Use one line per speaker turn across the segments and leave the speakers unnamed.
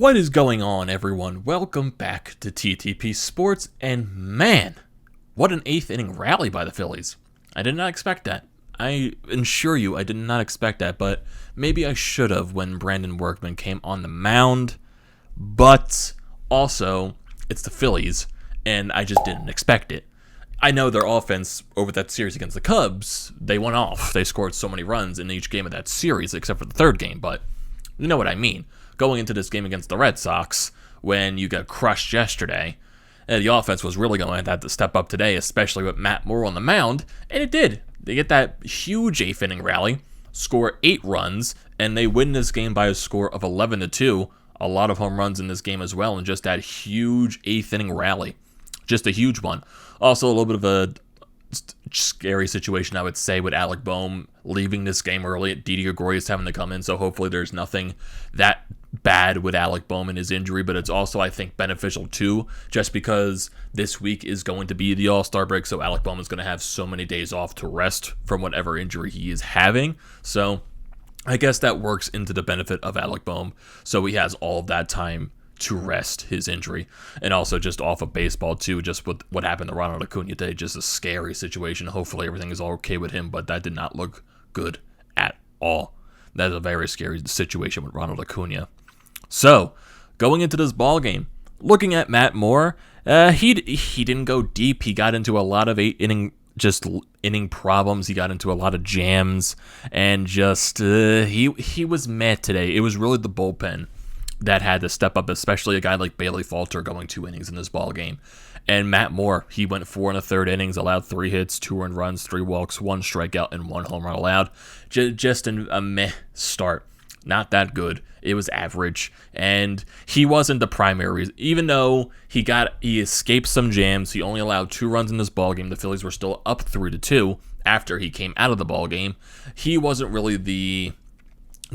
What is going on, everyone? Welcome back to TTP Sports, and man, what an 8th inning rally by the Phillies. I did not expect that. I assure you I did not expect that, but maybe I should have when Brandon Workman came on the mound, but also, it's the Phillies, and I just didn't expect it. I know their offense over that series against the Cubs, they went off. They scored so many runs in each game of that series, except for the third game, but you know what I mean. Going into this game against the Red Sox, when you got crushed yesterday, the offense was really going to have to step up today, especially with Matt Moore on the mound, and it did. They get that huge 8th inning rally, score 8 runs, and they win this game by a score of 11-2. A lot of home runs in this game as well, and just that huge 8th inning rally. Just a huge one. Also, a little bit of a scary situation, I would say, with Alec Bohm leaving this game early. Didi Gregorius having to come in, so hopefully there's nothing that bad with Alec Bohm and his injury, but it's also, I think, beneficial too, just because this week is going to be the All-Star break, so Alec Bohm is going to have so many days off to rest from whatever injury he is having. So I guess that works into the benefit of Alec Bohm, so he has all of that time to rest his injury. And also just off of baseball too, just with what happened to Ronald Acuna today, just a scary situation. Hopefully everything is all okay with him, but that did not look good at all. That is a very scary situation with Ronald Acuna. So, going into this ball game, looking at Matt Moore, he didn't go deep. He got into a lot of inning problems. He got into a lot of jams, and just he was meh today. It was really the bullpen that had to step up, especially a guy like Bailey Falter going 2 innings in this ball game. And Matt Moore, he went 4 1/3 innings, allowed 3 hits, 2 earned runs, 3 walks, 1 strikeout, and 1 home run allowed. Just a meh start. Not that good. It was average, and he wasn't the primary reason. Even though he escaped some jams, he only allowed 2 runs in this ball game. The Phillies were still up 3-2 after he came out of the ball game. He wasn't really the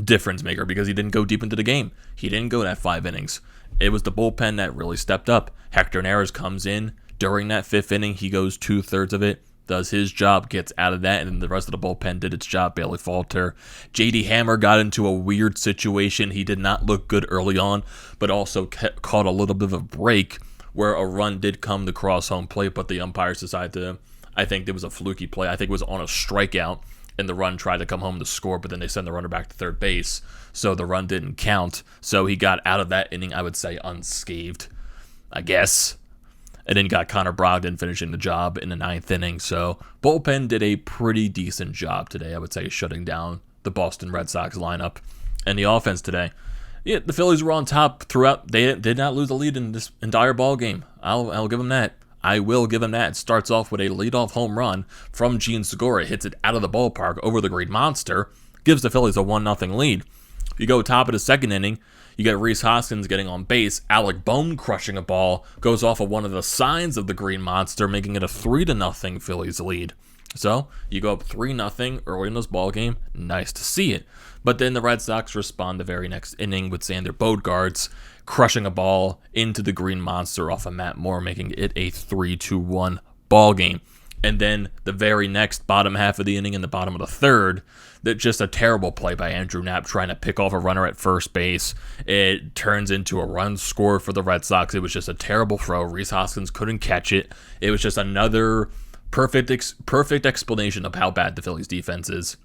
difference maker because he didn't go deep into the game. He didn't go that 5 innings. It was the bullpen that really stepped up. Hector Neris comes in during that 5th inning. He goes 2/3 of it, does his job, gets out of that, and then the rest of the bullpen did its job. Bailey Falter. J.D. Hammer got into a weird situation. He did not look good early on, but also caught a little bit of a break where a run did come to cross home plate, but the umpires decided to, I think there was a fluky play. I think it was on a strikeout, and the run tried to come home to score, but then they sent the runner back to third base, so the run didn't count. So he got out of that inning, I would say, unscathed, I guess. And then you got Connor Brogdon finishing the job in the 9th inning. So bullpen did a pretty decent job today, I would say, shutting down the Boston Red Sox lineup. And the offense today, yeah, the Phillies were on top throughout. They did not lose the lead in this entire ball game. I'll give them that. I will give him that. It starts off with a leadoff home run from Gene Segura. Hits it out of the ballpark over the Green Monster. Gives the Phillies a 1-0 lead. You go top of the 2nd inning. You get Rhys Hoskins getting on base. Alec Bohm crushing a ball. Goes off of one of the signs of the Green Monster, making it a 3-0 Phillies lead. So, you go up 3-0 early in this ball game. Nice to see it. But then the Red Sox respond the very next inning with Xander Bogaerts crushing a ball into the Green Monster off of Matt Moore, making it a 3-1 ball game. And then the very next bottom half of the inning in the bottom of the 3rd, that just a terrible play by Andrew Knapp trying to pick off a runner at first base. It turns into a run score for the Red Sox. It was just a terrible throw. Rhys Hoskins couldn't catch it. It was just another perfect explanation of how bad the Phillies defense is.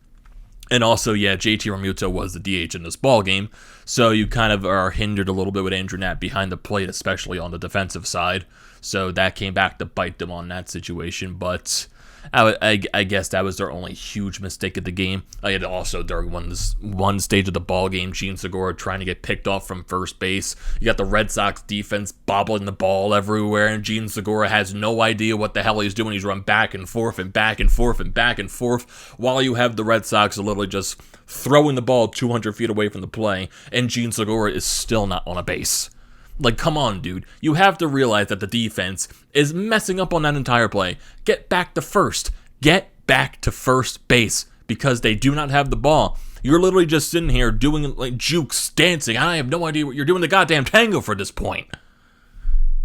And also, yeah, JT Realmuto was the DH in this ball game, so you kind of are hindered a little bit with Andrew Knapp behind the plate, especially on the defensive side. So that came back to bite them on that situation, but I guess that was their only huge mistake of the game. I had also, during one stage of the ball game, Gene Segura trying to get picked off from first base. You got the Red Sox defense bobbling the ball everywhere, and Gene Segura has no idea what the hell he's doing. He's run back and forth and back and forth and back and forth, while you have the Red Sox literally just throwing the ball 200 feet away from the play, and Gene Segura is still not on a base. Like, come on, dude. You have to realize that the defense is messing up on that entire play. Get back to first. Get back to first base because they do not have the ball. You're literally just sitting here doing like jukes, dancing. I have no idea what you're doing the goddamn tango for this point.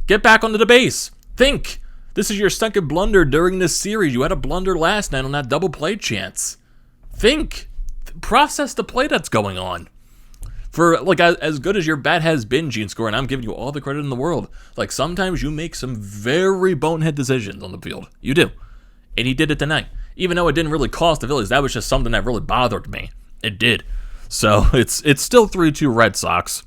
Get back onto the base. Think. This is your 2nd blunder during this series. You had a blunder last night on that double play chance. Think. Process the play that's going on. For, like, as good as your bat has been, Gene Segura, and I'm giving you all the credit in the world, like, sometimes you make some very bonehead decisions on the field. You do. And he did it tonight. Even though it didn't really cost the Phillies, that was just something that really bothered me. It did. So, it's still 3-2 Red Sox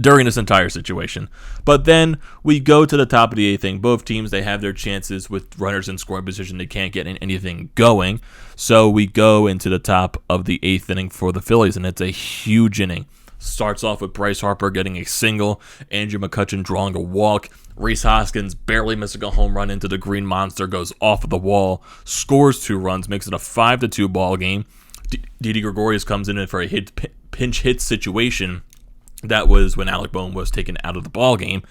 during this entire situation. But then we go to the top of the eighth inning. Both teams, they have their chances with runners in scoring position. They can't get anything going. So we go into the top of the eighth inning for the Phillies, and it's a huge inning. Starts off with Bryce Harper getting a single, Andrew McCutchen drawing a walk, Rhys Hoskins barely missing a home run into the green monster, goes off of the wall, scores 2 runs, makes it a 5-2 ball game. Didi Gregorius comes in for a pinch hit situation. That was when Alec Bohm was taken out of the ball game,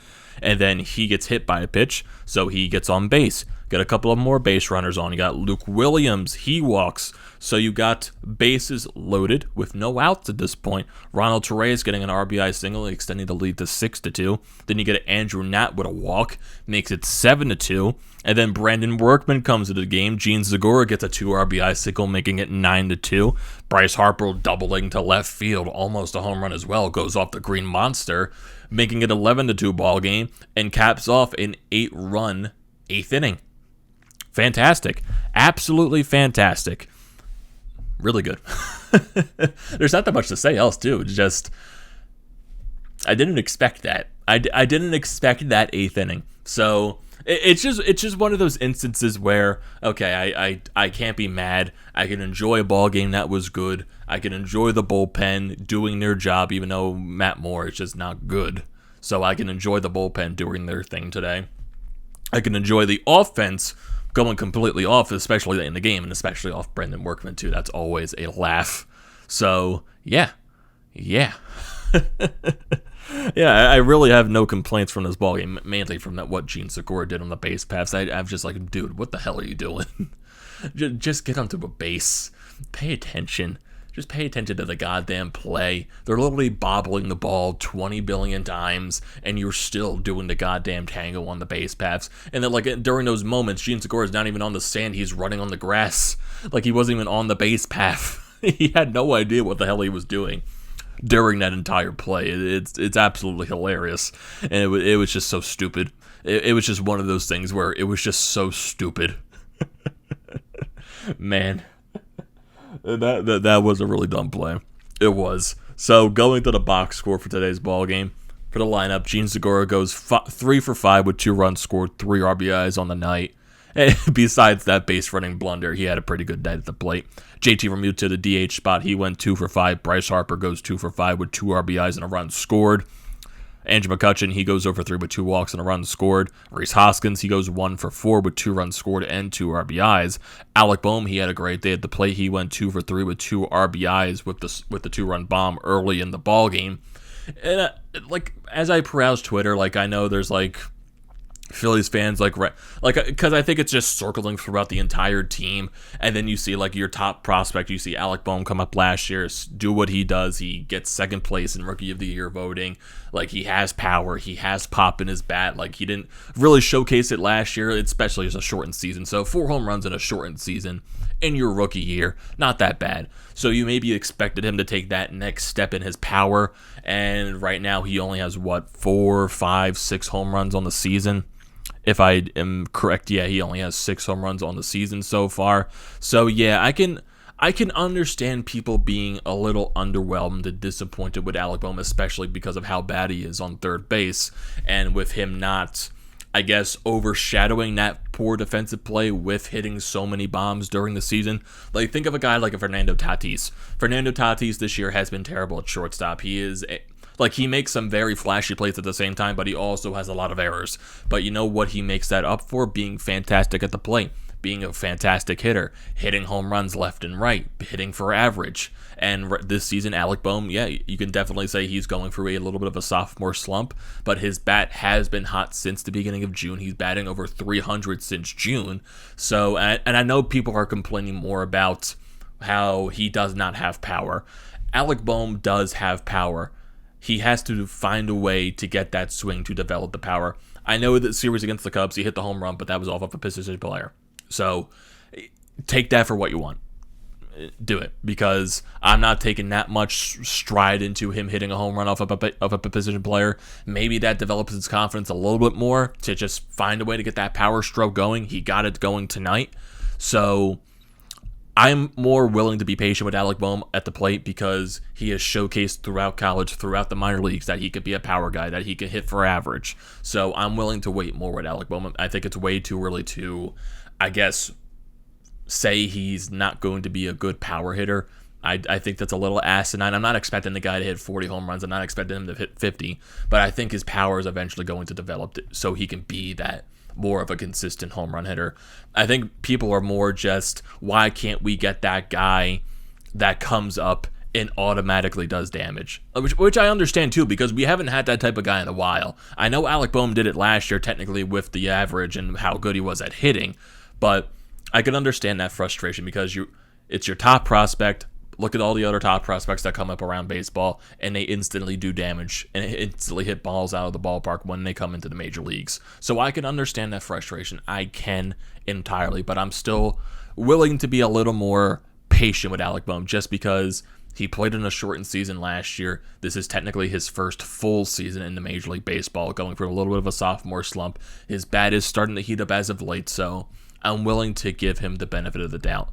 and then he gets hit by a pitch, so he gets on base. Got a couple of more base runners on. You got Luke Williams, he walks. So you got bases loaded with no outs at this point. Ronald Torreyes getting an RBI single, extending the lead to 6-2. Then you get Andrew Knapp with a walk, makes it 7-2. And then Brandon Workman comes into the game. Gene Segura gets a 2 RBI single, making it 9-2. Bryce Harper doubling to left field, almost a home run as well, goes off the green monster, making it 11-2 ball game, and caps off an 8-run 8th inning. Fantastic. Absolutely fantastic. Really good. There's not that much to say else, too. It's just, I didn't expect that. I didn't expect that 8th inning. So it's just one of those instances where, okay, I can't be mad. I can enjoy a ball game that was good. I can enjoy the bullpen doing their job, even though Matt Moore is just not good. So I can enjoy the bullpen doing their thing today. I can enjoy the offense going completely off, especially in the game, and especially off Brandon Workman, too. That's always a laugh. So, yeah. Yeah, I really have no complaints from this ballgame, mainly from what Gene Segura did on the base paths. I'm just like, dude, what the hell are you doing? Just get onto a base. Pay attention. Just pay attention to the goddamn play. They're literally bobbling the ball 20 billion times, and you're still doing the goddamn tango on the base paths. And then, like, during those moments, Gene Segura is not even on the sand. He's running on the grass. Like, he wasn't even on the base path. He had no idea what the hell he was doing during that entire play. It's absolutely hilarious. And it was just so stupid. It was just one of those things where it was just so stupid. Man. That was a really dumb play. It was. So going to the box score for today's ball game, for the lineup, Gene Segura goes 3 for 5 with 2 runs scored, 3 RBIs on the night. And besides that base running blunder, he had a pretty good night at the plate. JT Realmuto to the DH spot, he went 2 for 5. Bryce Harper goes 2 for 5 with 2 RBIs and a run scored. Andrew McCutchen, he goes 0 for 3 with 2 walks and a run scored. Rhys Hoskins, he goes 1 for 4 with 2 runs scored and 2 RBIs. Alec Bohm, he had a great day at the plate. He went 2 for 3 with 2 RBIs with the 2-run bomb early in the ball game. And like, as I browse Twitter, like, I know there's like Phillies fans because I think it's just circling throughout the entire team, and then you see like your top prospect, you see Alec Bohm come up last year, do what he does, he gets second place in Rookie of the Year voting. Like, he has power, he has pop in his bat. Like, he didn't really showcase it last year, especially as a shortened season. So 4 home runs in a shortened season in your rookie year, not that bad. So you maybe expected him to take that next step in his power, and right now he only has 4, 5, 6 home runs on the season. If I am correct, yeah, he only has 6 home runs on the season so far. So yeah, I can understand people being a little underwhelmed and disappointed with Alec Bohm, especially because of how bad he is on third base, and with him not, I guess, overshadowing that poor defensive play with hitting so many bombs during the season. Like, think of a guy like a Fernando Tatis. Fernando Tatis this year has been terrible at shortstop. He makes some very flashy plays at the same time, but he also has a lot of errors. But you know what he makes that up for? Being fantastic at the plate, being a fantastic hitter, hitting home runs left and right, hitting for average. And this season, Alec Bohm, yeah, you can definitely say he's going through a little bit of a sophomore slump, but his bat has been hot since the beginning of June. He's batting over 300 since June. So, and I know people are complaining more about how he does not have power. Alec Bohm does have power. He has to find a way to get that swing to develop the power. I know that series against the Cubs, he hit the home run, but that was off of a position player. So take that for what you want. do it, because I'm not taking that much stride into him hitting a home run off of a position player. Maybe that develops his confidence a little bit more to just find a way to get that power stroke going. He got it going tonight. So I'm more willing to be patient with Alec Bohm at the plate, because he has showcased throughout college, throughout the minor leagues, that he could be a power guy, that he can hit for average. So I'm willing to wait more with Alec Bohm. I think it's way too early to, I guess, say he's not going to be a good power hitter. I think that's a little asinine. I'm not expecting the guy to hit 40 home runs. I'm not expecting him to hit 50. But I think his power is eventually going to develop so he can be that more of a consistent home run hitter. I think people are more just, why can't we get that guy that comes up and automatically does damage? Which I understand too, because we haven't had that type of guy in a while. I know Alec Bohm did it last year technically with the average and how good he was at hitting, but I can understand that frustration, because it's your top prospect. Look at all the other top prospects that come up around baseball, and they instantly do damage and instantly hit balls out of the ballpark when they come into the major leagues. So I can understand that frustration. I can entirely, but I'm still willing to be a little more patient with Alec Bohm, just because he played in a shortened season last year. This is technically his first full season in the Major League Baseball, going through a little bit of a sophomore slump. His bat is starting to heat up as of late, so I'm willing to give him the benefit of the doubt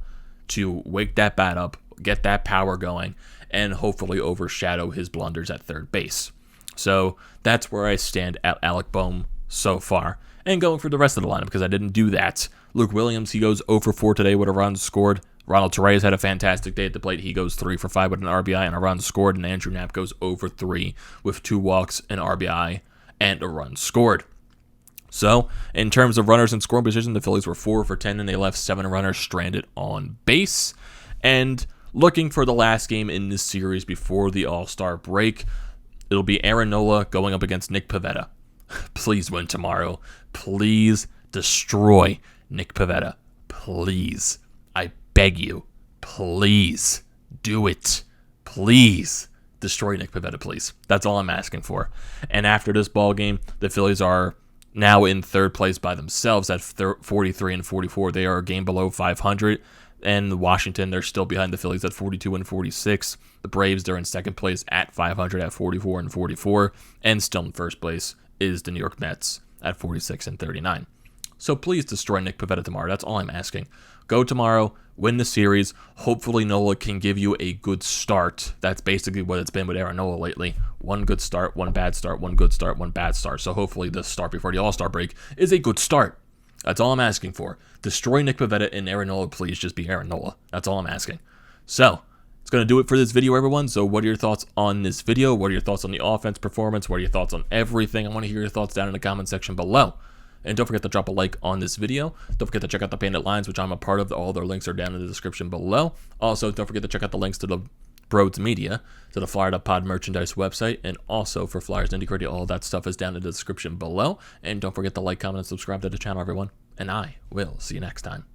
to wake that bat up, get that power going, and hopefully overshadow his blunders at third base. So that's where I stand at Alec Bohm so far. And going for the rest of the lineup, because I didn't do that. Luke Williams, he goes 0 for 4 today with a run scored. Ronald Torreyes had a fantastic day at the plate. He goes 3 for 5 with an RBI and a run scored. And Andrew Knapp goes 0 for 3 with 2 walks, an RBI, and a run scored. So, in terms of runners in scoring position, the Phillies were 4 for 10, and they left 7 runners stranded on base. And looking for the last game in this series before the All-Star break, it'll be Aaron Nola going up against Nick Pivetta. Please win tomorrow. Please destroy Nick Pivetta. Please. I beg you. Please do it. Please destroy Nick Pivetta, please. That's all I'm asking for. And after this ball game, the Phillies are now in third place by themselves at 43 and 44. They are a game below 500. And Washington, they're still behind the Phillies at 42 and 46. The Braves, they're in second place at 500 at 44 and 44. And still in first place is the New York Mets at 46 and 39. So please destroy Nick Pivetta tomorrow. That's all I'm asking. Go tomorrow, win the series. Hopefully Nola can give you a good start. That's basically what it's been with Aaron Nola lately. One good start, one bad start, one good start, one bad start. So hopefully the start before the All-Star break is a good start. That's all I'm asking for. Destroy Nick Pivetta and Aaron Nola, please. Just be Aaron Nola. That's all I'm asking. So, it's going to do it for this video, everyone. So, what are your thoughts on this video? What are your thoughts on the offense performance? What are your thoughts on everything? I want to hear your thoughts down in the comment section below. And don't forget to drop a like on this video. Don't forget to check out the Painted Lines, which I'm a part of. All their links are down in the description below. Also, don't forget to check out the links to the BrodesMedia, to the Flyer Pod merchandise website, and also for Flyers Nitty Gritty. All that stuff is down in the description below. And don't forget to like, comment, and subscribe to the channel, everyone. And I will see you next time.